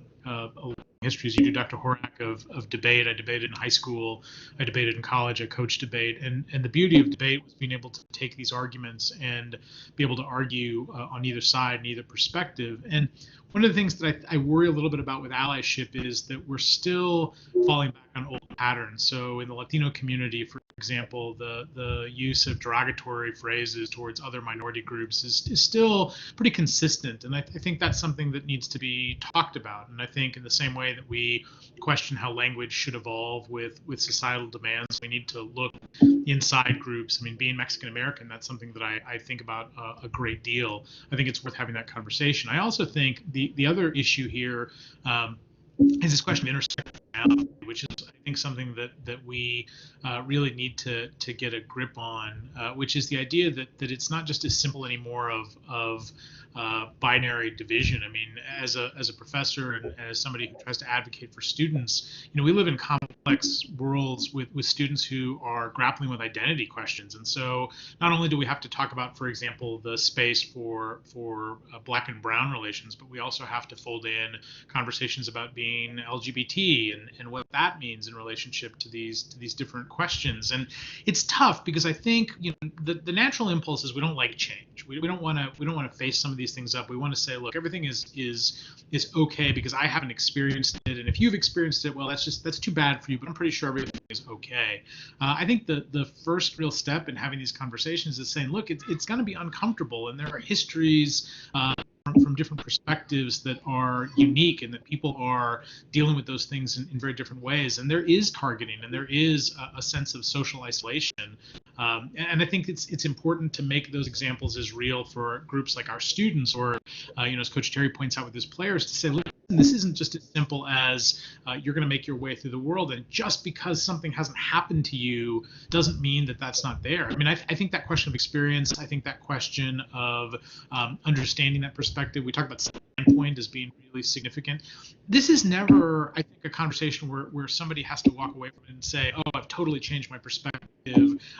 histories you do, Dr. Horak, of debate. I debated in high school, I debated in college, I coached debate, and the beauty of debate was being able to take these arguments and be able to argue on either side and either perspective. And one of the things that I worry a little bit about with allyship is that we're still falling back on old patterns. So in the Latino community, for example, the use of derogatory phrases towards other minority groups is still pretty consistent. And I think that's something that needs to be talked about. And I think in the same way that we question how language should evolve with societal demands, we need to look inside groups. I mean, being Mexican American, that's something that I think about a great deal. I think it's worth having that conversation. I also think the other issue here is this question of intersectionality, which is, I think, something that we really need to get a grip on, which is the idea that it's not just as simple anymore of binary division. I mean, as a professor and as somebody who tries to advocate for students, we live in complex worlds with students who are grappling with identity questions. And so not only do we have to talk about, for example, the space for Black and brown relations, but we also have to fold in conversations about being LGBT and what that means in relationship to these different questions. And it's tough because I think the natural impulse is we don't like change. We don't want to face some of these things up. We want to say, look, everything is okay because I haven't experienced it, and if you've experienced it, well, that's too bad for you, but I'm pretty sure everything is okay. I think the first real step in having these conversations is saying, look, it's going to be uncomfortable, and there are histories from different perspectives that are unique, and that people are dealing with those things in very different ways, and there is targeting, and there is a sense of social isolation. And I think it's important to make those examples as real for groups like our students, or as Coach Terry points out with his players, to say, look, this isn't just as simple as you're going to make your way through the world, and just because something hasn't happened to you doesn't mean that that's not there. I mean, I think that question of experience, I think that question of understanding that perspective, we talk about standpoint as being really significant. This is never, I think, a conversation where somebody has to walk away from it and say, oh, I've totally changed my perspective.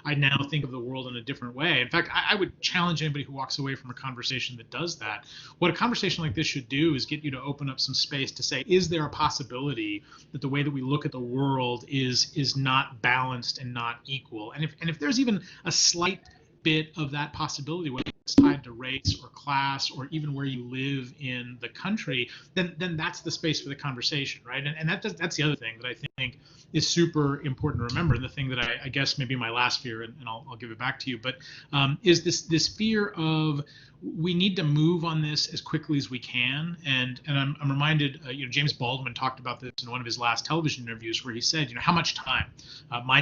I now think of the world in a different way. In fact, I would challenge anybody who walks away from a conversation that does that. What a conversation like this should do is get you to open up some space to say, is there a possibility that the way that we look at the world is not balanced and not equal? And if there's even a slight bit of that possibility, whether it's tied to race or class or even where you live in the country, then that's the space for the conversation, right? And that's the other thing that I think is super important to remember. And the thing that I guess maybe my last fear, and I'll give it back to you, but is this fear of we need to move on this as quickly as we can. And I'm reminded, James Baldwin talked about this in one of his last television interviews, where he said, how much time, my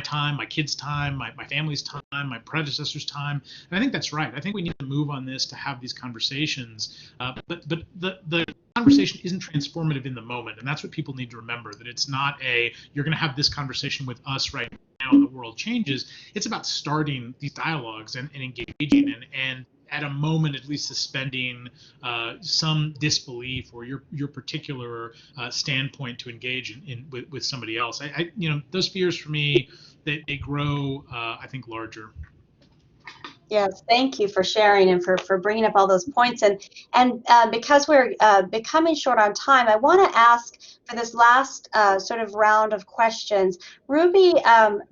kids' time, my family's time, my predecessors' time. And I think that's right. I think we need to move on this to have these conversations. But the conversation isn't transformative in the moment. And that's what people need to remember, that it's not you're going to have this conversation with us right now and the world changes. It's about starting these dialogues and engaging and at a moment at least suspending some disbelief or your particular standpoint to engage with somebody else. Those fears for me, they grow, I think, larger. Yes, thank you for sharing and for bringing up all those points. And because we're becoming short on time, I want to ask for this last sort of round of questions. Ruby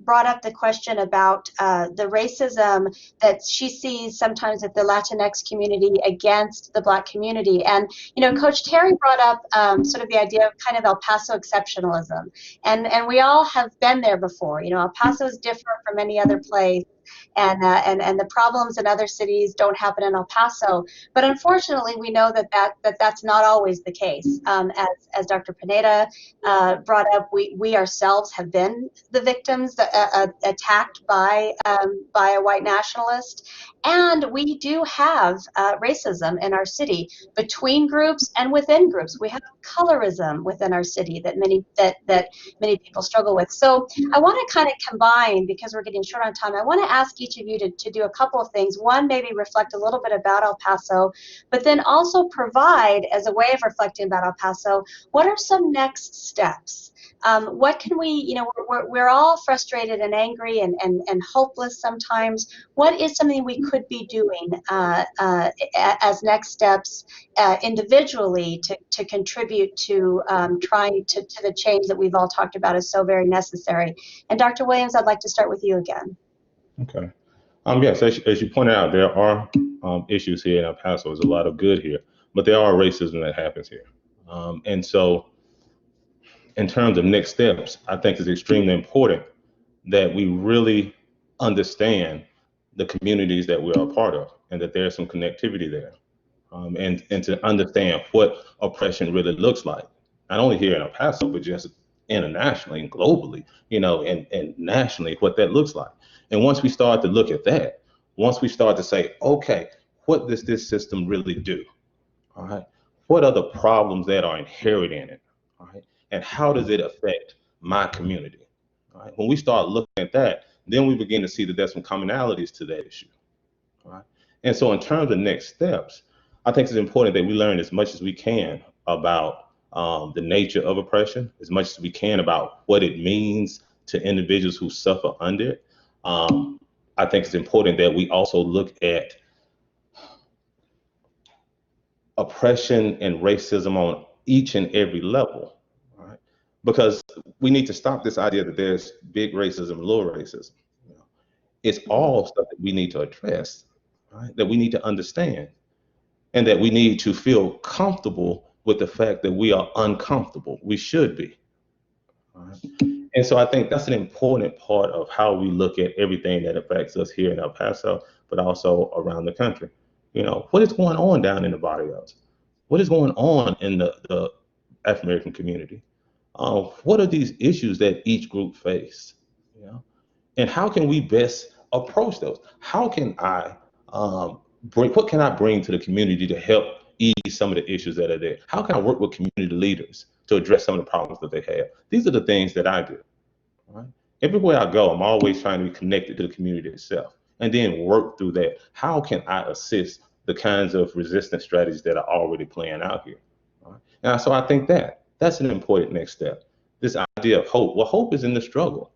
brought up the question about the racism that she sees sometimes at the Latinx community against the Black community. And, Coach Terry brought up sort of the idea of kind of El Paso exceptionalism. And we all have been there before. El Paso is different from any other place. And the problems in other cities don't happen in El Paso. But unfortunately, we know that's not always the case. As Dr. Pineda brought up, we ourselves have been the victims attacked by a white nationalist. And we do have racism in our city between groups and within groups. We have colorism within our city that many people struggle with. So I want to kind of combine, because we're getting short on time, I want to ask each of you to do a couple of things. One, maybe reflect a little bit about El Paso, but then also provide, as a way of reflecting about El Paso, what are some next steps? What can we, you know, we're all frustrated and angry and hopeless sometimes. What is something we could be doing as next steps individually to contribute to trying to the change that we've all talked about is so very necessary? And Dr. Williams, I'd like to start with you again. Okay. Yes, as you pointed out, there are issues here in El Paso. There's a lot of good here, but there are racism that happens here. And so in terms of next steps, I think it's extremely important that we really understand the communities that we're a part of and that there's some connectivity there. And to understand what oppression really looks like, not only here in El Paso, but just internationally and globally, you know, and nationally, what that looks like. And once we start to look at that, once we start to say, okay, what does this system really do? All right. What are the problems that are inherent in it? All right. And how does it affect my community? All right. When we start looking at that, then we begin to see that there's some commonalities to that issue. All right. And so in terms of next steps, I think it's important that we learn as much as we can about the nature of oppression, as much as we can about what it means to individuals who suffer under it. I think it's important that we also look at oppression and racism on each and every level, right? Because we need to stop this idea that there's big racism, little racism. You know, it's all stuff that we need to address, right? That we need to understand, and that we need to feel comfortable with the fact that we are uncomfortable. We should be. Right? And so I think that's an important part of how we look at everything that affects us here in El Paso, but also around the country. You know, what is going on down in the barrios? What is going on in the African American community? What are these issues that each group face? You know, and how can we best approach those? How can I what can I bring to the community to help ease some of the issues that are there? How can I work with community leaders to address some of the problems that they have? These are the things that I do. Right? Everywhere I go, I'm always trying to be connected to the community itself and then work through that. How can I assist the kinds of resistance strategies that are already playing out here? Right? And so I think that's an important next step. This idea of hope. Well, hope is in the struggle,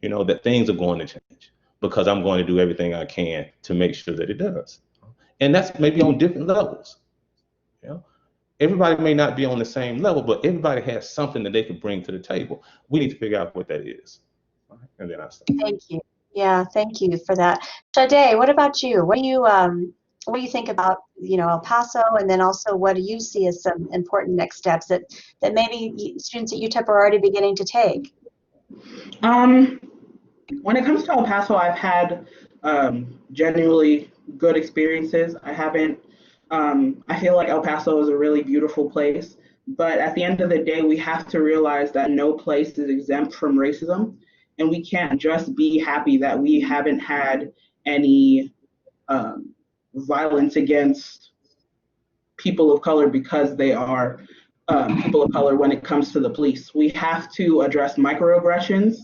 you know, that things are going to change because I'm going to do everything I can to make sure that it does. And that's maybe on different levels. You know, everybody may not be on the same level, but everybody has something that they can bring to the table. We need to figure out what that is. All right? And then I stop. Thank you. Yeah, thank you for that. Sade, what about you? What do you think about, you know, El Paso, and then also what do you see as some important next steps that maybe students at UTEP are already beginning to take? When it comes to El Paso, I've had genuinely good experiences. I feel like El Paso is a really beautiful place, but at the end of the day, we have to realize that no place is exempt from racism, and we can't just be happy that we haven't had any violence against people of color because they are people of color when it comes to the police. We have to address microaggressions,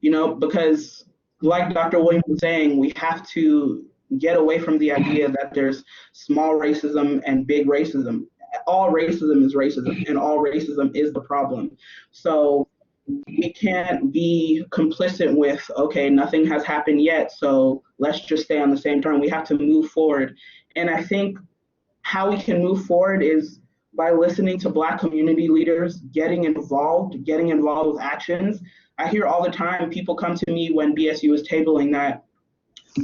you know, because like Dr. Williams was saying, we have to get away from the idea that there's small racism and big racism. All racism is racism, and all racism is the problem. So we can't be complicit with, okay, nothing has happened yet, so let's just stay on the same turn. We have to move forward. And I think how we can move forward is by listening to Black community leaders, getting involved with actions. I hear all the time people come to me when BSU is tabling that,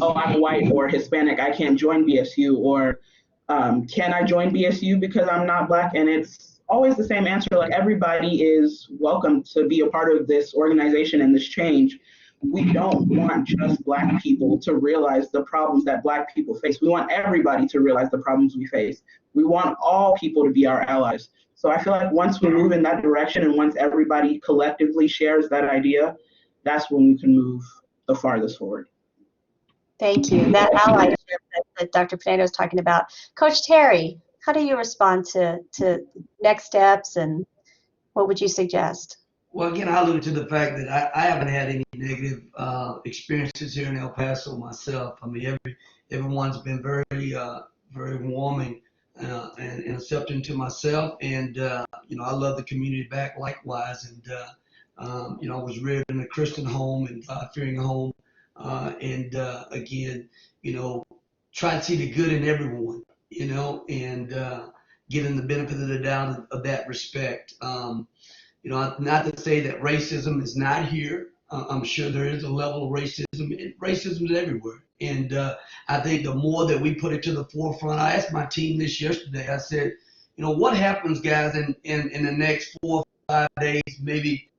oh, I'm white or Hispanic, I can't join BSU, or can I join BSU because I'm not Black? And it's always the same answer, like everybody is welcome to be a part of this organization and this change. We don't want just Black people to realize the problems that Black people face. We want everybody to realize the problems we face. We want all people to be our allies. So I feel like once we move in that direction and once everybody collectively shares that idea, that's when we can move the farthest forward. Thank you. That allyship that Dr. Pineda was talking about. Coach Terry, how do you respond to next steps, and what would you suggest? Well, again, I alluded to the fact that I haven't had any negative experiences here in El Paso myself. I mean, everyone's been very warming and accepting to myself, and I love the community back likewise. And I was reared in a Christian home and God-fearing home, and again, try to see the good in everyone, and giving the benefit of the doubt of that respect. Not to say that racism is not here. I'm sure there is a level of racism. Racism is everywhere. And I think the more that we put it to the forefront, I asked my team this yesterday. I said, what happens, guys, in the next 4 or 5 days, maybe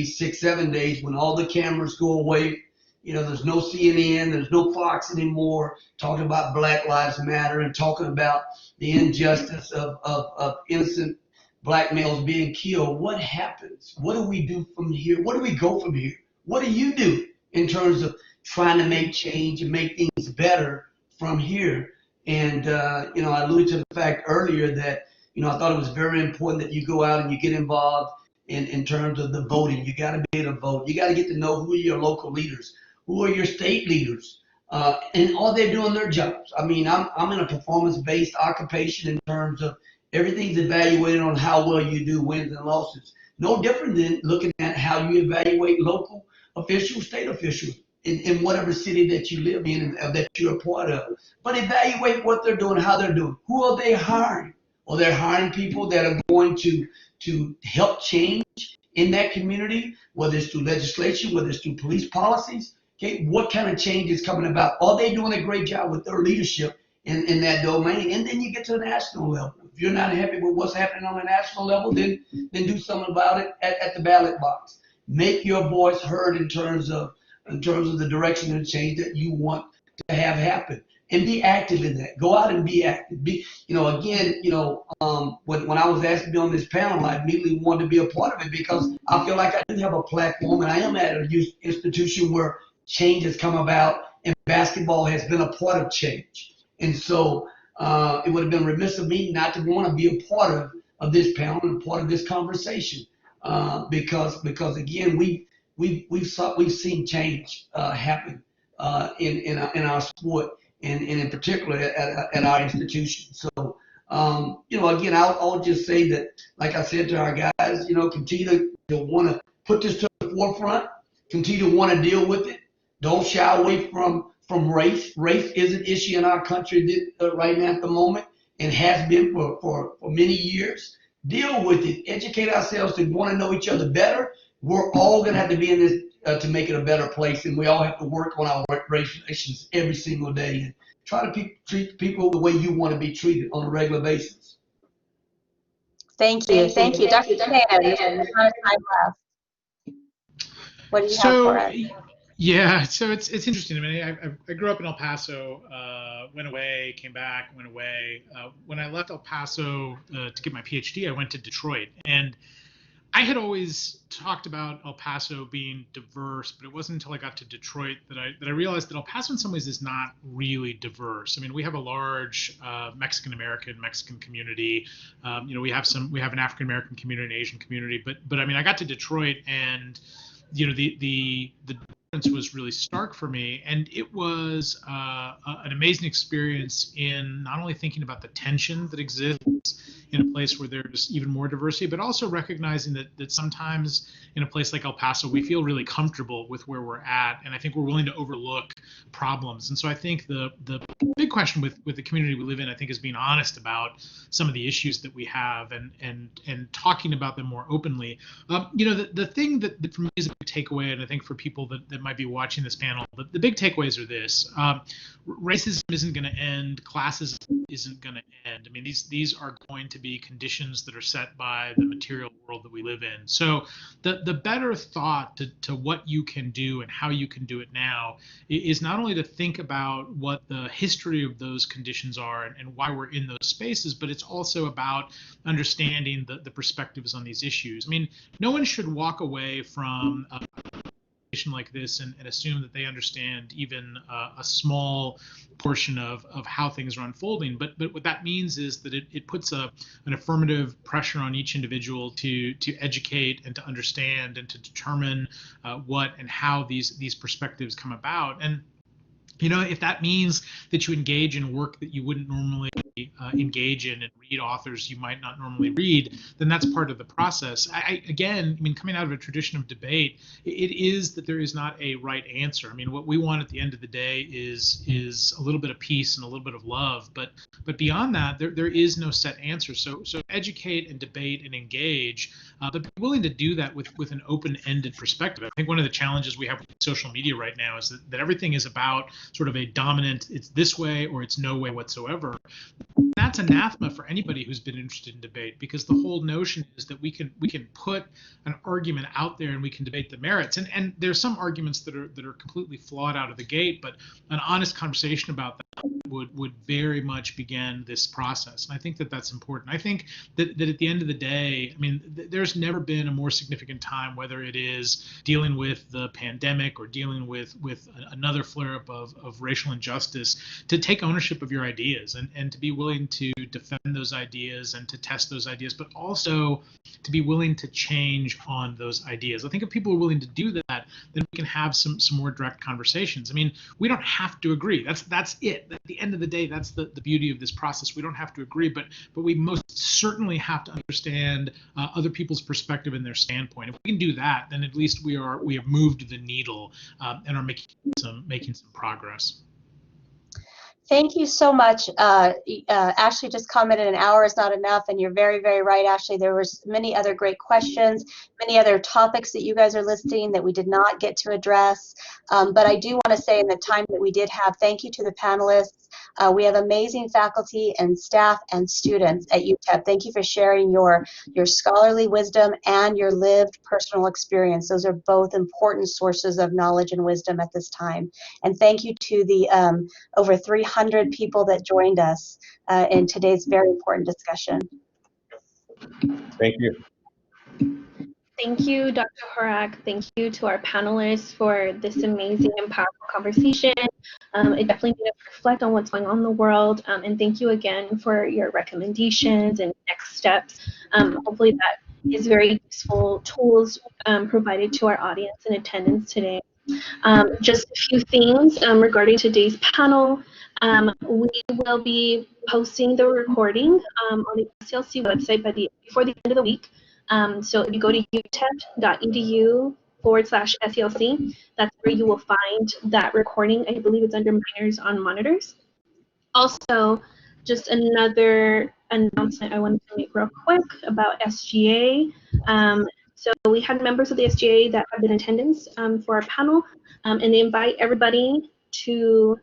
6, 7 days, when all the cameras go away? There's no CNN, there's no Fox anymore talking about Black Lives Matter and talking about the injustice of innocent black males being killed. What happens? What do we do from here? Where do we go from here? What do you do in terms of trying to make change and make things better from here? And, I alluded to the fact earlier that, I thought it was very important that you go out and you get involved in terms of the voting. You got to be able to vote. You got to get to know who are your local leaders, who are your state leaders, and are they doing their jobs? I mean, I'm in a performance-based occupation in terms of everything's evaluated on how well you do, wins and losses. No different than looking at how you evaluate local officials, state officials in whatever city that you live in and that you're a part of. But evaluate what they're doing, how they're doing. Who are they hiring? Are they hiring people that are going to help change in that community, whether it's through legislation, whether it's through police policies? Okay, what kind of change is coming about? Are they doing a great job with their leadership in that domain? And then you get to the national level. If you're not happy with what's happening on the national level, then do something about it at the ballot box. Make your voice heard in terms of the direction and change that you want to have happen, and be active in that. Go out and be active. When I was asked to be on this panel, I immediately wanted to be a part of it because I feel like I do have a platform, and I am at a youth institution where change has come about, and basketball has been a part of change. And so it would have been remiss of me not to want to be a part of this panel and a part of this conversation, because again, we've seen change happen in our sport and in particular at our institution. So again, I'll just say that, like I said to our guys, continue to want to put this to the forefront, continue to want to deal with it. Don't shy away from race. Race is an issue in our country right now at the moment, and has been for many years. Deal with it. Educate ourselves to want to know each other better. We're all going to have to be in this to make it a better place, and we all have to work on our race relations every single day and try to treat people the way you want to be treated on a regular basis. Thank you. Dr. Pineda, what do you have for us? Yeah, so it's interesting. I mean, I grew up in El Paso, went away, came back, went away. When I left El Paso to get my PhD, I went to Detroit, and I had always talked about El Paso being diverse, but it wasn't until I got to Detroit that I realized that El Paso in some ways is not really diverse. I mean, we have a large Mexican community. We have an African American community, an Asian community, but I mean, I got to Detroit, and the difference was really stark for me, and it was an amazing experience in not only thinking about the tension that exists in a place where there's even more diversity, but also recognizing that sometimes in a place like El Paso, we feel really comfortable with where we're at, and I think we're willing to overlook problems. And so I think the big question with the community we live in, I think, is being honest about some of the issues that we have and talking about them more openly. The thing that for me is a big takeaway, and I think for people that might be watching this panel, the big takeaways are this: racism isn't going to end, classism isn't going to end. I mean, these are going to be conditions that are set by the material world that we live in. So the better thought to what you can do and how you can do it now is not only to think about what the history of those conditions are and why we're in those spaces, but it's also about understanding the perspectives on these issues. I mean, no one should walk away from like this and assume that they understand even a small portion of how things are unfolding. But what that means is that it puts an affirmative pressure on each individual to educate and to understand and to determine what and how these perspectives come about. And if that means that you engage in work that you wouldn't normally engage in and read authors you might not normally read, then that's part of the process. Again, coming out of a tradition of debate, it is that there is not a right answer. What we want at the end of the day is a little bit of peace and a little bit of love, but beyond that, there is no set answer. So educate and debate and engage, but be willing to do that with an open-ended perspective. I think one of the challenges we have with social media right now is that everything is about sort of a dominant, it's this way or it's no way whatsoever. That's anathema for anybody who's been interested in debate, because the whole notion is that we can put an argument out there and we can debate the merits. And there's some arguments that are completely flawed out of the gate, but an honest conversation about that would very much begin this process. And I think that that's important. I think that at the end of the day, there's never been a more significant time, whether it is dealing with the pandemic or dealing with another flare-up of racial injustice, to take ownership of your ideas and to be willing to defend those ideas and to test those ideas, but also to be willing to change on those ideas. I think if people are willing to do that, then we can have some more direct conversations. We don't have to agree. That's it. At the end of the day, that's the beauty of this process. We don't have to agree, but we most certainly have to understand other people's perspective and their standpoint. If we can do that, then at least we have moved the needle and are making some progress. Thank you so much. Ashley just commented an hour is not enough, and you're very, very right, Ashley. There was many other great questions, many other topics that you guys are listing that we did not get to address. But I do want to say, in the time that we did have, thank you to the panelists. We have amazing faculty and staff and students at UTEP. Thank you for sharing your scholarly wisdom and your lived personal experience. Those are both important sources of knowledge and wisdom at this time. And thank you to the over 300 people that joined us in today's very important discussion. Thank you. Thank you, Dr. Horak. Thank you to our panelists for this amazing and powerful conversation. It definitely made us reflect on what's going on in the world. And thank you again for your recommendations and next steps. Hopefully that is very useful tools provided to our audience in attendance today. Just a few things regarding today's panel. We will be posting the recording on the SCLC website before the end of the week. So if you go to utep.edu/SCLC, that's where you will find that recording. I believe it's under Minors on Monitors. Also, just another announcement I wanted to make real quick about SGA. So we had members of the SGA that have been in attendance for our panel, and they invite everybody to,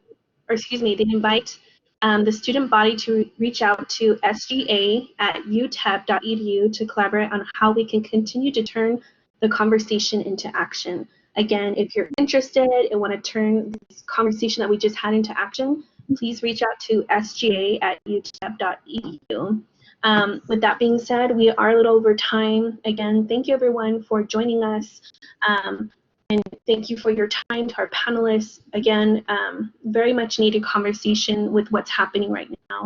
they invite the student body to reach out to sga@utep.edu to collaborate on how we can continue to turn the conversation into action. Again, if you're interested and want to turn this conversation that we just had into action, please reach out to sga@utep.edu. With that being said, we are a little over time. Again, thank you everyone for joining us. And thank you for your time to our panelists. Again, very much needed conversation with what's happening right now.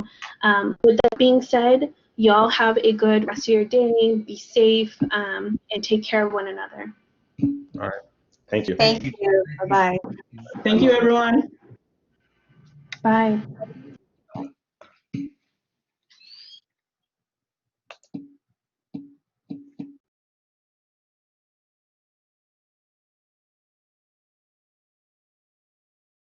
With that being said, y'all have a good rest of your day. Be safe and take care of one another. All right. Thank you. Thank you. Bye-bye. Thank you, everyone. Bye.